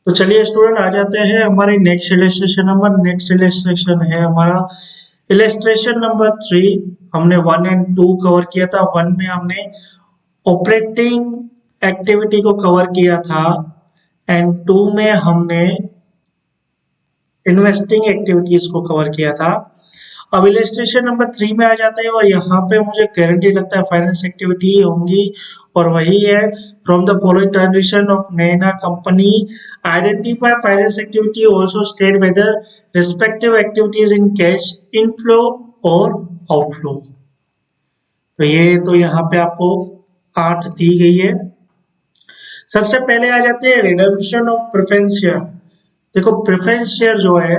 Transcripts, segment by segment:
तो चलिए स्टूडेंट आ जाते हैं हमारे next illustration number. Next illustration है हमारा इलस्ट्रेशन नंबर 3। हमने 1 एंड 2 कवर किया था। 1 में हमने ऑपरेटिंग एक्टिविटी को कवर किया था एंड 2 में हमने इन्वेस्टिंग एक्टिविटीज को कवर किया था। अब इलस्ट्रेशन नंबर 3 में आ जाते हैं और यहाँ पे मुझे गारंटी लगता है फाइनेंस एक्टिविटी होंगी और वही है from the following transaction of Naina company identify finance activity also state whether respective activities in cash inflow और आउटफ्लो। तो ये तो यहाँ पे आपको 8 दी गई है। सबसे पहले आ जाते हैं रिडेम्पशन ऑफ प्रेफरेंस शेयर। देखो प्रेफरेंस शेयर जो है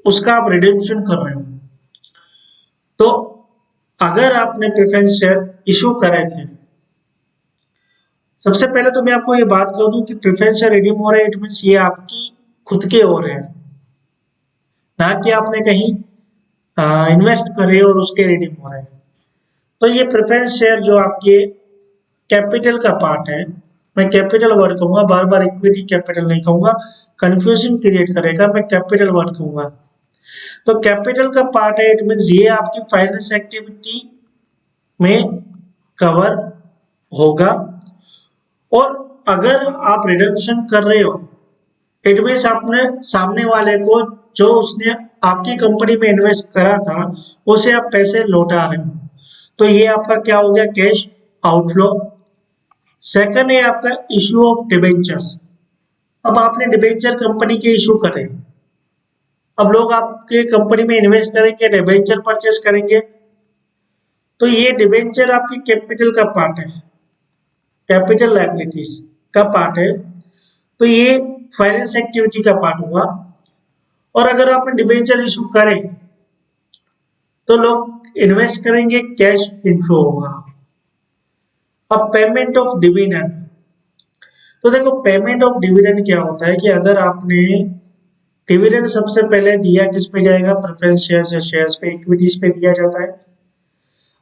उसका आप रिडेम्पशन कर रहे हो, तो अगर आपने प्रेफरेंस शेयर इशू करे थे, सबसे पहले तो मैं आपको ये बात कह दूं कि प्रेफरेंस शेयर रिडीम हो रहा है, इट मींस ये आपकी खुद के हो रहे हैं, ना कि आपने कहीं इन्वेस्ट करे और उसके रिडीम हो रहे हैं। तो ये प्रेफरेंस शेयर जो आपके कैपिटल का पार्ट है, मैं कैपिटल वर्ड कहूंगा, बार बार इक्विटी कैपिटल नहीं कहूंगा, कंफ्यूजन क्रिएट करेगा, मैं कैपिटल वर्ड कहूंगा। तो कैपिटल का पार्ट है, इट मींस ये आपकी फाइनेंस एक्टिविटी में कवर होगा। और अगर आप रिडम्पशन कर रहे हो, इट मींस आपने सामने वाले को जो उसने आपकी कंपनी में इन्वेस्ट करा था उसे आप पैसे लौटा रहे हो, तो ये आपका क्या हो गया, कैश आउटफ्लो। सेकंड है आपका इशू ऑफ डिबेंचर्स। अब आपने डिबेंचर कंपनी के इशू करे, अब लोग आपके कंपनी में इन्वेस्ट करेंगे, डिबेंचर परचेस करेंगे, तो ये डिबेंचर आपकी कैपिटल का पार्ट है, कैपिटल लायबिलिटीज का पार्ट है, तो ये फाइनेंस एक्टिविटी का पार्ट हुआ। और अगर आपने डिबेंचर इशू करे तो लोग इन्वेस्ट करेंगे, कैश इनफ्लो होगा। अब पेमेंट ऑफ डिविडेंड, तो देखो पेमेंट ऑफ डिविडेंड क्या होता है कि अगर आपने डिविडेंड सबसे पहले दिया, किस पे जाएगा, प्रेफरेंस शेयर्स या शेयर्स पे, इक्विटीज पे दिया जाता है।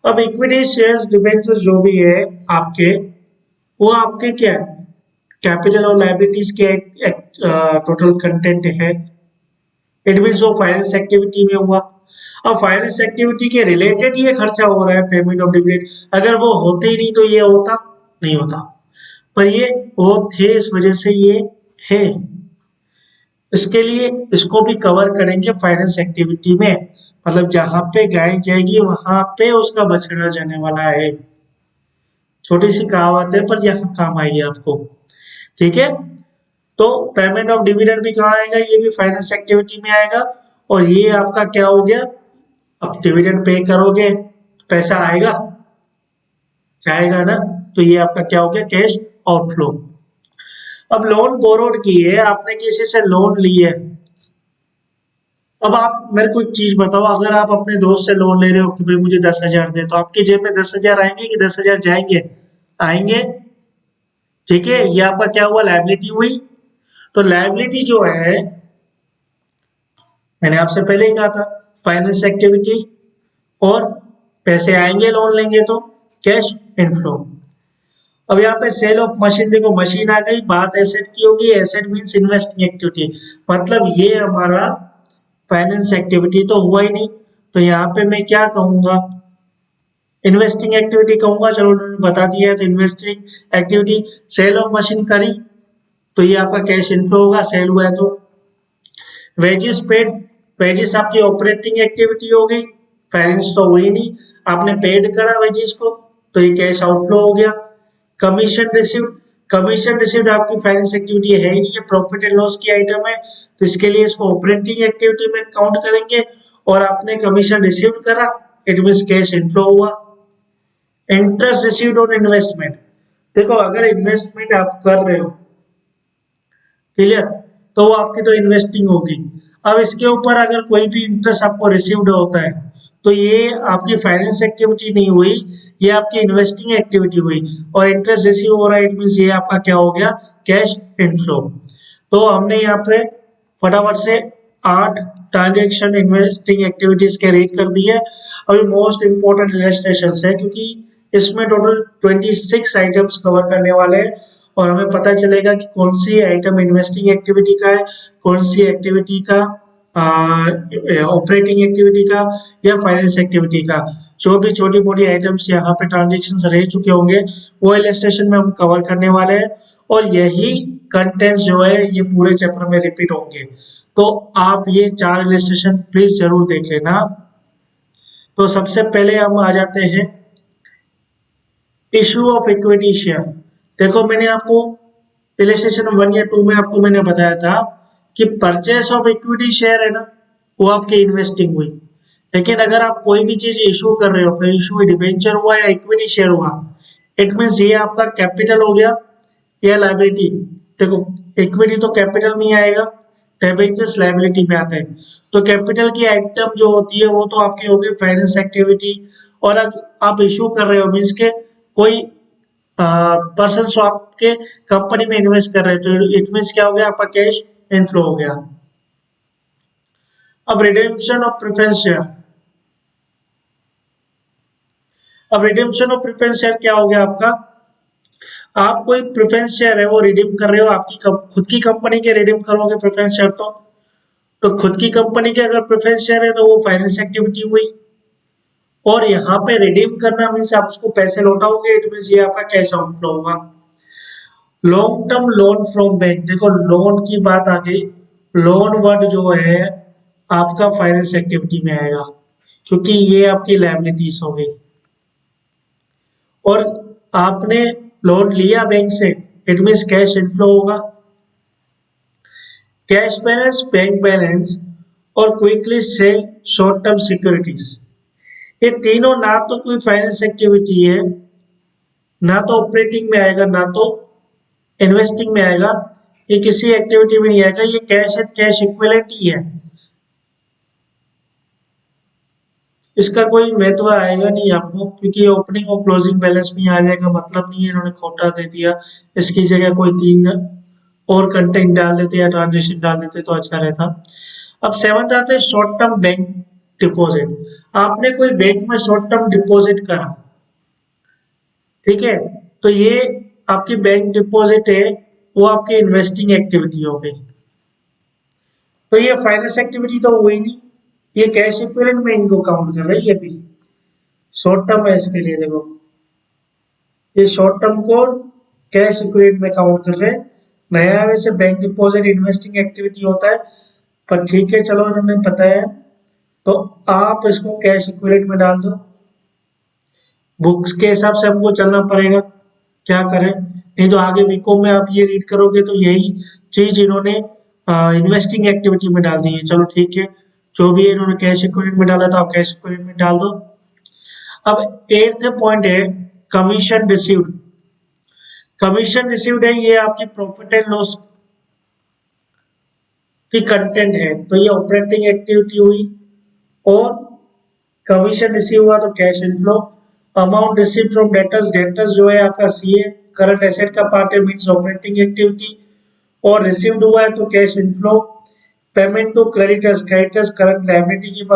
अब इक्विटी शेयर्स डिबेंचर्स जो भी है आपके, वो आपके क्या है, कैपिटल और लायबिलिटीज के टोटल कंटेंट है, इट मींस वो फाइनेंस एक्टिविटी में हुआ। अब फाइनेंस एक्टिविटी के रिलेटेड ये खर्चा हो रहा है पेमेंट ऑफ डिविडेंड, अगर वो होते ही नहीं तो ये होता नहीं होता, पर ये वो थे इस वजह से ये है, इसके लिए इसको भी कवर करेंगे फाइनेंस एक्टिविटी में। मतलब जहां पे गाय जाएगी वहां पे उसका बछड़ा जाने वाला है। छोटी सी कहावत है पर यहाँ काम आएगी आपको, ठीक है। तो पेमेंट ऑफ डिविडेंड भी कहाँ आएगा, ये भी फाइनेंस एक्टिविटी में आएगा। और ये आपका क्या हो गया, अब डिविडेंड पे करोगे पैसा आएगा, जाएगा ना, तो ये आपका क्या हो गया, कैश आउटफ्लो। अब लोन बोरोड की है, आपने किसी से लोन ली है। अब आप मेरे को एक चीज बताओ, अगर आप अपने दोस्त से लोन ले रहे हो कि भाई मुझे 10,000 दे, तो आपकी जेब में 10,000 आएंगे कि 10,000 जाएंगे, आएंगे, ठीक है। ये आपका क्या हुआ, लायबिलिटी हुई। तो लायबिलिटी जो है, मैंने आपसे पहले ही कहा था, फाइनेंस एक्टिविटी और पैसे आएंगे लोन लेंगे तो कैश इनफ्लो। अब यहाँ पे सेल ऑफ मशीन, देखो मशीन आ गई, बात एसेट की होगी, एसेट मींस इन्वेस्टिंग एक्टिविटी, मतलब ये हमारा फाइनेंस एक्टिविटी तो हुआ ही नहीं, तो यहाँ पे मैं क्या कहूंगा, इन्वेस्टिंग एक्टिविटी कहूंगा। चलो उन्होंने बता दिया है, तो investing activity, sale of machine करी तो ये आपका कैश इनफ्लो होगा, सेल हुआ है तो। वेजेस पेड, वेजेस आपकी ऑपरेटिंग एक्टिविटी हो गई, फाइनेंस तो हुई नहीं, आपने पेड करा वेजेस को तो ये कैश आउटफ्लो हो गया। कमीशन रिसीव्ड, कमीशन रिसीव्ड आपकी फाइनेंस एक्टिविटी है ही नहीं, ये प्रॉफिट एंड लॉस की आइटम है, तो इसके लिए इसको ऑपरेटिंग एक्टिविटी में काउंट करेंगे। और आपने कमीशन रिसीव्ड करा, इट मींस कैश इनफ्लो हुआ। इंटरेस्ट रिसीव्ड ऑन इन्वेस्टमेंट, देखो अगर इन्वेस्टमेंट आप कर रहे हो, क्लियर, तो वो आपकी तो इन्वेस्टिंग होगी। अब इसके ऊपर अगर कोई भी इंटरेस्ट आपको रिसीव्ड होता है तो ये आपकी फाइनेंस एक्टिविटी नहीं हुई, ये आपकी इन्वेस्टिंग एक्टिविटी हुई। और इंटरेस्ट रिसीव हो रहा है, इट मींस ये आपका क्या हो गया, कैश इनफ्लो। तो हमने यहाँ पे फटाफट से 8 ट्रांजेक्शन इन्वेस्टिंग एक्टिविटीज के रीड कर दी है। अभी मोस्ट इंपोर्टेंट इलस्ट्रेशन है, क्योंकि इसमें टोटल 26 आइटम्स कवर करने वाले हैं और हमें पता चलेगा कि कौन सी आइटम इन्वेस्टिंग एक्टिविटी का है, कौन सी एक्टिविटी का ऑपरेटिंग एक्टिविटी का या फाइनेंस एक्टिविटी का। जो भी छोटी मोटी आइटम्स यहाँ पे ट्रांजेक्शन रह चुके होंगे वो इलस्ट्रेशन में हम कवर करने वाले हैं, और यही कंटेंट्स जो है ये पूरे चैप्टर में रिपीट होंगे। तो आप ये 4 इलस्ट्रेशन प्लीज जरूर देख लेना। तो सबसे पहले हम आ जाते हैं इशू ऑफ इक्विटी शेयर। देखो मैंने आपको इलस्ट्रेशन 1 या 2 में आपको मैंने बताया था कि परचेस ऑफ इक्विटी शेयर है ना, वो आपकी इन्वेस्टिंग हुई। लेकिन अगर आप कोई भी चीज इशू कर रहे हो, फिर इशू डिबेंचर हुआ या इक्विटी शेयर हुआ, इट मीन्स ये आपका कैपिटल हो गया या लायबिलिटी। देखो इक्विटी तो कैपिटल में ही आएगा, डिबेंचर्स लायबिलिटी में आते हैं। तो कैपिटल की आइटम जो होती है वो तो आपकी होगी फाइनेंस एक्टिविटी। और अगर आप इशू कर रहे हो मीन्स के कोई पर्सन आपके कंपनी में इन्वेस्ट कर रहे हैं, तो इट मीन्स क्या हो गया, आपका कैश इनफ्लो हो गया। अब रिडेम्पशन ऑफ प्रेफरेंस शेयर। अब रिडेम्पशन ऑफ प्रेफरेंस शेयर क्या हो गया आपका, आप कोई प्रेफरेंस शेयर है वो रिडीम कर रहे हो, आपकी खुद की कंपनी के रिडीम करोगे प्रेफरेंस शेयर, तो खुद की कंपनी के अगर प्रेफरेंस शेयर है तो वो फाइनेंस एक्टिविटी हुई। और यहाँ पे रिडीम करना मीन्स आप उसको पैसे लौटाओगे, इट मीन्स ये आपका कैश आउटफ्लो होगा। Long term loan from bank, देखो लोन की बात आ गई, लोन वर्ड जो है आपका फाइनेंस एक्टिविटी में आएगा क्योंकि ये आपकी लायबिलिटीज हो गई। और आपने लोन लिया बैंक से, इट मीन्स कैश इनफ्लो होगा। कैश बैलेंस, बैंक बैलेंस और quickly sale short term securities, ये तीनों ना तो कोई फाइनेंस एक्टिविटी है, ना तो ऑपरेटिंग में आएगा, ना तो इन्वेस्टिंग में आएगा, ये किसी एक्टिविटी में नहीं आएगा, ये कैश एंड कैश इक्विवेलेंट ही है। इसका कोई महत्व आएगा नहीं आपको, क्योंकि ओपनिंग और क्लोजिंग बैलेंस में आ जाएगा, मतलब नहीं है, इन्होंने खोटा दे दिया, इसकी जगह कोई 3 और कंटेंट डाल देते या ट्रांजेक्शन डाल देते तो अच्छा रहता। अब 7th आते हैं शॉर्ट टर्म बैंक डिपॉजिट। आपने कोई बैंक में शॉर्ट टर्म डिपॉजिट करा, ठीक है, तो ये आपकी बैंक डिपॉजिट है, वो आपकी इन्वेस्टिंग एक्टिविटी हो गई। तो ये फाइनेंस एक्टिविटी तो हुई नहीं, ये कैश इक्विवेलेंट में इनको काउंट कर रही है। अभी शॉर्ट टर्म है इसके लिए, देखो ये शॉर्ट टर्म को कैश इक्विवेलेंट में काउंट कर रहे हैं। नया वैसे बैंक डिपॉजिट इन्वेस्टिंग एक्टिविटी होता है, पर ठीक है चलो इन्होंने बताया, तो आप इसको कैश इक्विवेलेंट में डाल दो। बुक्स के हिसाब से हमको चलना पड़ेगा, क्या करें, नहीं तो आगे बीकॉम में आप ये रीड करोगे तो यही चीज इन्होंने इन्वेस्टिंग एक्टिविटी में डाल दी है। चलो ठीक है, जो भी इन्होंने कैश इक्विवेलेंट में डाला था आप कैश इक्विवेलेंट में डाल दो। अब 8th पॉइंट है कमीशन रिसीव्ड। कमीशन रिसीव्ड है, ये आपकी प्रॉफिट एंड लॉस की कंटेंट है, तो ये ऑपरेटिंग एक्टिविटी हुई। और कमीशन रिसीव हुआ तो cash inflow. Amount receive from debtors, debtors जो है आपका सीए करंट एसेट का पार्ट है, मींस ऑपरेटिंग एक्टिविटी, और रिसीव्ड हुआ है तो cash inflow. Payment to creditors, creditors current liability की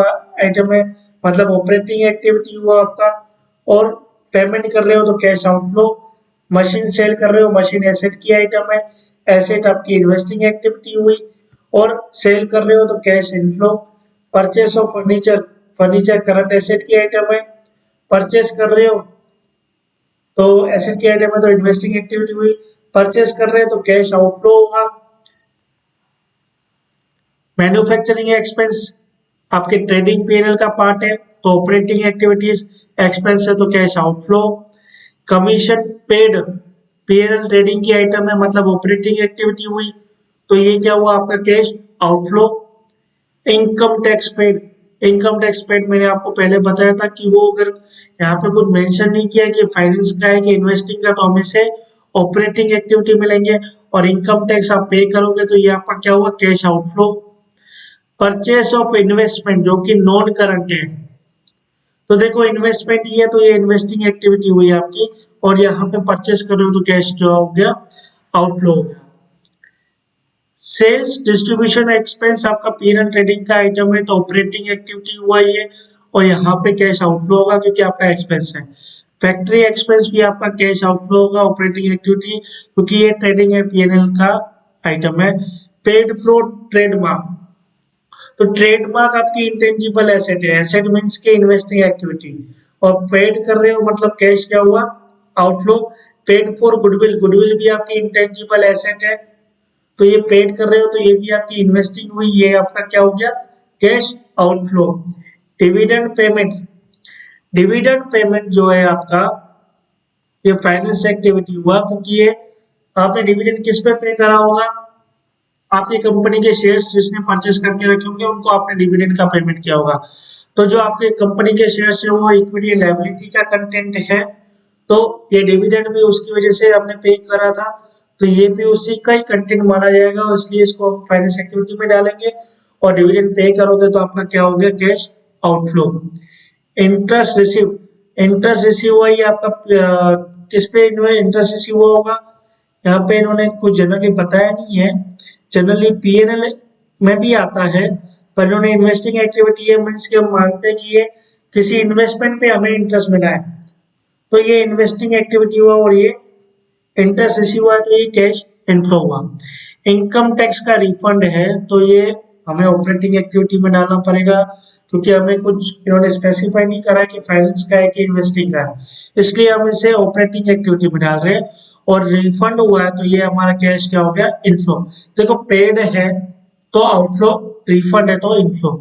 आइटम है, मतलब ऑपरेटिंग एक्टिविटी हुआ आपका, और पेमेंट कर रहे हो तो कैश आउटफ्लो। मशीन सेल कर रहे हो, मशीन एसेट की आइटम है, एसेट आपकी इन्वेस्टिंग एक्टिविटी हुई, और सेल कर रहे हो तो cash inflow. Purchase of furniture, furniture current asset की आइटम है, परचेस कर रहे हो तो एसेट की आइटम है तो इन्वेस्टिंग एक्टिविटी हुई, परचेस कर रहे हो तो कैश आउटफ्लो होगा। मैन्युफैक्चरिंग एक्सपेंस आपके ट्रेडिंग पीएनएल का पार्ट है तो ऑपरेटिंग एक्टिविटीज एक्सपेंस है तो cash outflow. Commission paid PNL trading की आइटम है, मतलब ऑपरेटिंग एक्टिविटी हुई, तो ये क्या हुआ आपका cash outflow. Income tax paid, income tax paid मैंने आपको पहले बताया था कि वो अगर यहाँ पे कुछ मेंशन नहीं किया कि फाइनेंस का है कि इन्वेस्टिंग का, तो हमें से ऑपरेटिंग एक्टिविटी मिलेंगे, और इनकम टैक्स आप पे करोगे तो ये आपका क्या हुआ cash outflow. Purchase of investment जो कि नॉन करंट है, तो देखो इन्वेस्टमेंट ये, तो ये इन्वेस्टिंग एक्टिविटी हुई आपकी, और यहाँ पे परचेस कर रहे हो तो कैश क्या हो गया आउटफ्लो हो गया। सेल्स डिस्ट्रीब्यूशन एक्सपेंस आपका पीएनएल ट्रेडिंग का आइटम है तो ऑपरेटिंग एक्टिविटी हुआ ये, और यहाँ पे कैश आउटफ्लो होगा क्योंकि आपका एक्सपेंस है। फैक्ट्री एक्सपेंस भी आपका कैश आउटफ्लो होगा ऑपरेटिंग एक्टिविटी, क्योंकि ये ट्रेडिंग एंड पीएनएल का आइटम है। पेड फॉर ट्रेडमार्क, तो ट्रेडमार्क आपकी इंटेंजिबल एसेट है, एसेट मींस के इन्वेस्टिंग एक्टिविटी, और पेड कर रहे हो मतलब कैश क्या हुआ outflow. Paid for goodwill, goodwill भी आपकी इंटेंजिबल एसेट है, तो ये पेड कर रहे हो तो ये भी आपकी इन्वेस्टिंग हुई, ये आपका क्या हो गया cash outflow. Dividend payment, dividend payment जो है आपका ये फाइनेंस एक्टिविटी हुआ, क्योंकि ये आपने डिविडेंड किस पे पे करा होगा, आपकी कंपनी के शेयर्स जिसने परचेस करके रखे होंगे उनको आपने डिविडेंड का पेमेंट किया होगा। तो जो आपके कंपनी के शेयर्स है वो इक्विटी लायबिलिटी का कंटेंट है, तो ये डिविडेंड भी उसकी वजह से हमने पे करा था, तो ये भी उसी का ही कंटेंट माना जाएगा, और इसलिए इसको हम फाइनेंस एक्टिविटी में डालेंगे। और डिविडेंड पे करोगे तो आपका क्या हो गया cash outflow. Interest receive, interest receive हुआ ये आपका किस पे इंटरेस्ट रिसीव हुआ होगा, यहाँ पे इन्होंने कुछ जनरली बताया नहीं है, जनरली पीएनएल में भी आता है, पर इन्होंने इन्वेस्टिंग एक्टिविटी है मीन्स के हम मानते हैं कि ये किसी इन्वेस्टमेंट पे हमें इंटरेस्ट मिला है, तो ये इन्वेस्टिंग एक्टिविटी हुआ और ये इंटरेस्ट रिसीव हुआ, तो ये कैश इनफ्लो हुआ। इनकम टैक्स का रिफंड है, तो ये हमें ऑपरेटिंग एक्टिविटी में डालना पड़ेगा, क्योंकि हमें कुछ इन्होंने स्पेसिफाई नहीं करा है कि फाइनेंस का है कि इन्वेस्टिंग का है, इसलिए हम इसे ऑपरेटिंग एक्टिविटी में डाल रहे हैं। और रिफंड हुआ है तो ये हमारा कैश क्या हो गया इनफ्लो। देखो पेड है तो आउटफ्लो, रिफंड है तो inflow.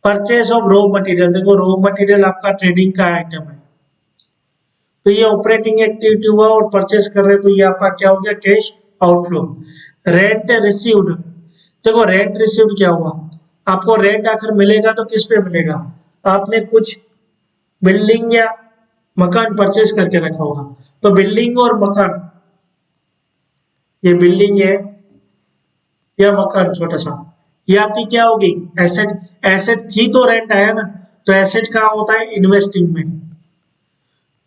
Purchase of raw material, देखो रॉ मटेरियल आपका ट्रेडिंग का आइटम है, तो ये ऑपरेटिंग एक्टिविटी हुआ और परचेस कर रहे हैं, तो ये आपका क्या हो गया कैश आउटफ्लो। रेंट रिसीव्ड, देखो रेंट रिसीव्ड क्या हुआ, आपको रेंट आखिर मिलेगा तो किस पे मिलेगा, आपने कुछ बिल्डिंग या मकान परचेस करके रखा होगा, तो बिल्डिंग और मकान, ये बिल्डिंग है या मकान छोटा सा, ये आपकी क्या होगी एसेट, एसेट थी तो रेंट आया ना, तो एसेट कहाँ होता है इन्वेस्टिंग में,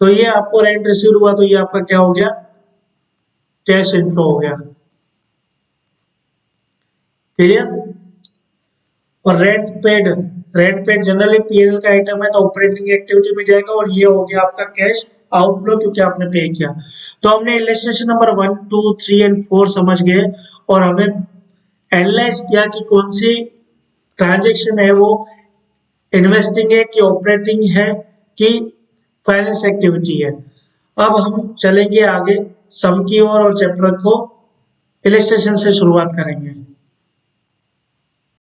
तो ये आपको रेंट रिसीव हुआ तो ये आपका क्या हो गया कैश इनफ्लो हो गया। क्लियर। और rent paid, rent paid generally PNL का आइटम है तो ऑपरेटिंग एक्टिविटी में जाएगा, और ये हो गया आपका कैश आउटफ्लो क्योंकि आपने पे किया। तो हमने इलस्ट्रेशन नंबर 1, 2, 3 एंड 4 समझ गए, और हमें एनालाइज किया कि कौन सी ट्रांजेक्शन है वो इन्वेस्टिंग है कि ऑपरेटिंग है कि फाइनेंस एक्टिविटी है। अब हम चलेंगे आगे सम की ओर और चैप्टर को इलस्ट्रेशन से शुरुआत करेंगे।